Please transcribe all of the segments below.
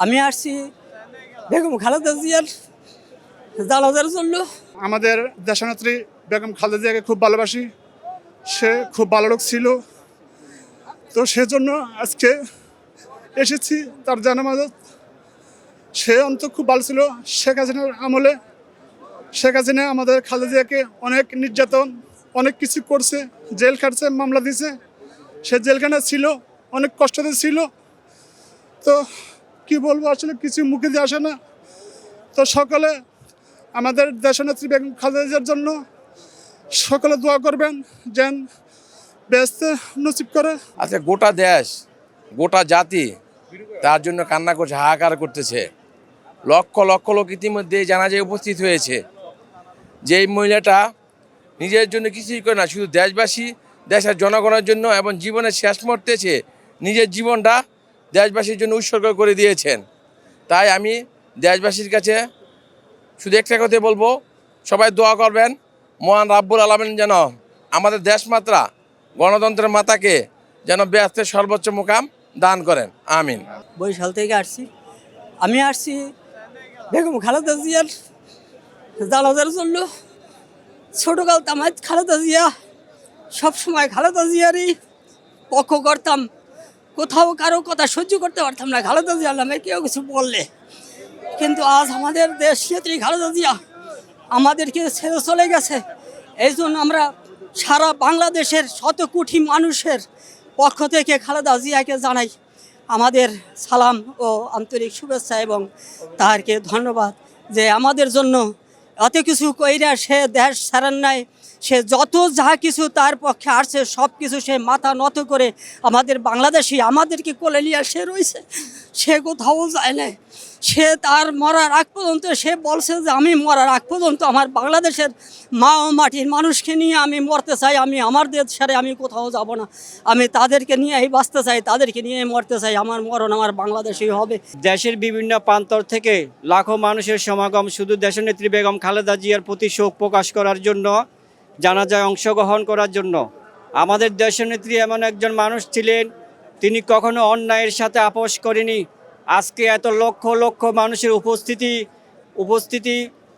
আমি আসছি বেগম খালেদা জিয়ার জানাজার জন্য। আমাদের দেশনেত্রী বেগম খালেদা জিয়াকে খুব ভালোবাসি। সে খুব ভালো লোক ছিল, তো সেজন্য আজকে এসেছি তার জানাজাত। সে অন্তত খুব ভালো ছিল শেখ হাসিনার আমলে। শেখ হাসিনা আমাদের খালেদা জিয়াকে অনেক নির্যাতন, অনেক কিছু করছে, জেল খাটছে, মামলা দিছে। সে জেলখানা ছিল, অনেক কষ্টতে ছিল। তো কি বলবো, আসলে কিছু মুখে দিয়ে আসে না। তো সকলে আমাদের দেশনেত্রী বেগম খালেদা জিয়ার জন্য সকলে দোয়া করবেন, যেন বেহেশতে নসিব করে। আচ্ছা, গোটা দেশ, গোটা জাতি তার জন্য কান্না করছে, হাহাকার করতেছে। লক্ষ লক্ষ লোক ইতিমধ্যে জানাজায় উপস্থিত হয়েছে। যেই মহিলাটা নিজের জন্য কিছুই করে না, শুধু দেশবাসী, দেশের জনগণের জন্য এবং জীবনের শেষ মুহূর্তে এসে নিজের জীবনটা দেশবাসীর জন্য উৎসর্গ করে দিয়েছেন। তাই আমি দেশবাসীর কাছে শুধু একটা কথা বলবো, সবাই দোয়া করবেন মহান রাব্বুল আলামিন যেন আমাদের দেশমাত্রা গণতন্ত্রের মাতাকে যেন বেহেশতের সর্বোচ্চ মুকাম দান করেন। আমিন। বরিশাল থেকে আসছি। আমি আসছি বেগম খালেদা জিয়ার জানাজার জন্য। ছোটকাল আমার খালেদা জিয়া, সবসময় খালেদা জিয়ারই পক্ষ করতাম। কোথাও কারো কথা সহ্য করতে পারতাম না খালেদা জিয়ার নামে কেউ কিছু বললে। কিন্তু আজ আমাদের দেশ নেত্রী খালেদা জিয়া আমাদেরকে ছেড়ে চলে গেছে। এই জন্য আমরা সারা বাংলাদেশের শত কোটি মানুষের পক্ষ থেকে খালেদা জিয়াকে জানাই আমাদের সালাম ও আন্তরিক শুভেচ্ছা এবং তাহারকে ধন্যবাদ যে আমাদের জন্য এত কিছু কইরা সে দেশ ছাড়েন নাই। সে যত যা কিছু তার পক্ষে আসছে সব কিছু সে মাথা নত করে আমাদের বাংলাদেশি আমাদেরকে কোলে নিয়ে সে রয়েছে। সে কোথাও যায় না। সে তার মরার আগ পর্যন্ত সে বলছে যে আমি মরার আগ পর্যন্ত আমার বাংলাদেশের মা ও মাটির মানুষকে নিয়ে আমি মরতে চাই। আমি আমার দেশ ছেড়ে আমি কোথাও যাব না। আমি তাদেরকে নিয়েই বাঁচতে চাই, তাদেরকে নিয়ে মরতে চাই। আমার মরণ আমার বাংলাদেশেই হবে। দেশের বিভিন্ন প্রান্তর থেকে লাখো মানুষের সমাগম শুধু দেশনেত্রী বেগম খালেদা জিয়ার প্রতি শোক প্রকাশ করার জন্য, জানাজায় অংশগ্রহণ করার জন্য। আমাদের দেশনেত্রী এমন একজন মানুষ ছিলেন, তিনি কখনো অন্যায়ের সাথে আপোষ করেনি। আজকে এত লক্ষ লক্ষ মানুষের উপস্থিতি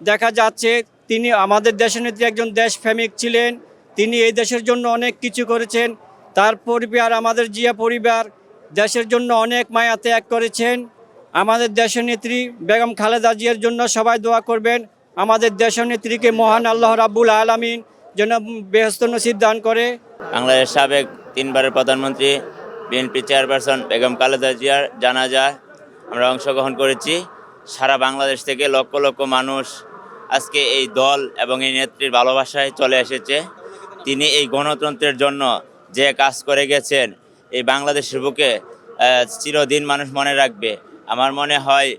দেখা যাচ্ছে। তিনি আমাদের দেশনেত্রী একজন দেশপ্রেমিক ছিলেন। তিনি এই দেশের জন্য অনেক কিছু করেছেন। তার পরিবার, আমাদের জিয়া পরিবার দেশের জন্য অনেক মায়া ত্যাগ করেছেন। আমাদের দেশনেত্রী বেগম খালেদা জিয়ার জন্য সবাই দোয়া করবেন। আমাদের দেশনেত্রীকে মহান আল্লাহ রাব্বুল আলামিন যেন বেহেশত নসিব দান করে। বাংলাদেশ সাবেক 3 বারের প্রধানমন্ত্রী, বিএনপি চেয়ারপারসন বেগম খালেদা জিয়ার জানাজায় আমরা অংশগ্রহণ করেছি। সারা বাংলাদেশ থেকে লক্ষ লক্ষ মানুষ আজকে এই দল এবং এই নেত্রীর ভালোবাসায় চলে এসেছে। তিনি এই গণতন্ত্রের জন্য যে কাজ করে গেছেন, এই বাংলাদেশের বুকে চিরদিন মানুষ মনে রাখবে। আমার মনে হয়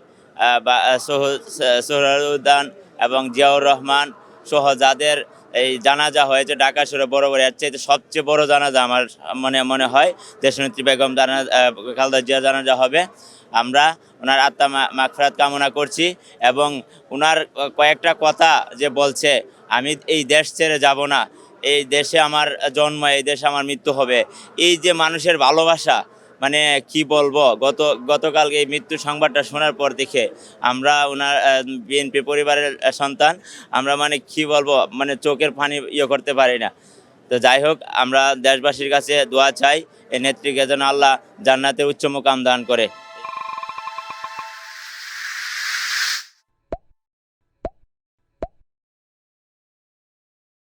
সোহরাউদ্দিন এবং জিয়াউর রহমান সহ যাদের এই জানাজা হয়েছে ঢাকা শহরে বড় বড়, এর চাইতে সবচেয়ে বড় জানাজা আমার মনে হয় দেশনেত্রী বেগম খালেদা জিয়া জানাজা হবে। আমরা ওনার আত্মা মাগফিরাত কামনা করছি এবং ওনার কয়েকটা কথা যে বলছে, আমি এই দেশ ছেড়ে যাব না, এই দেশে আমার জন্ম, এই দেশে আমার মৃত্যু হবে। এই যে মানুষের ভালোবাসা, মানে কি বলবো, গতকালকে এই মৃত্যুর সংবাদটা শোনার পর দেখে আমরা ওনার বিএনপি পরিবারের সন্তান, আমরা মানে কি বলবো, মানে চোখের পানি করতে পারি না। তো যাই হোক, আমরা দেশবাসীর কাছে দোয়া চাই এই নেত্রীকে যেন আল্লাহ জান্নাতের উচ্চ মুকাম দান করে।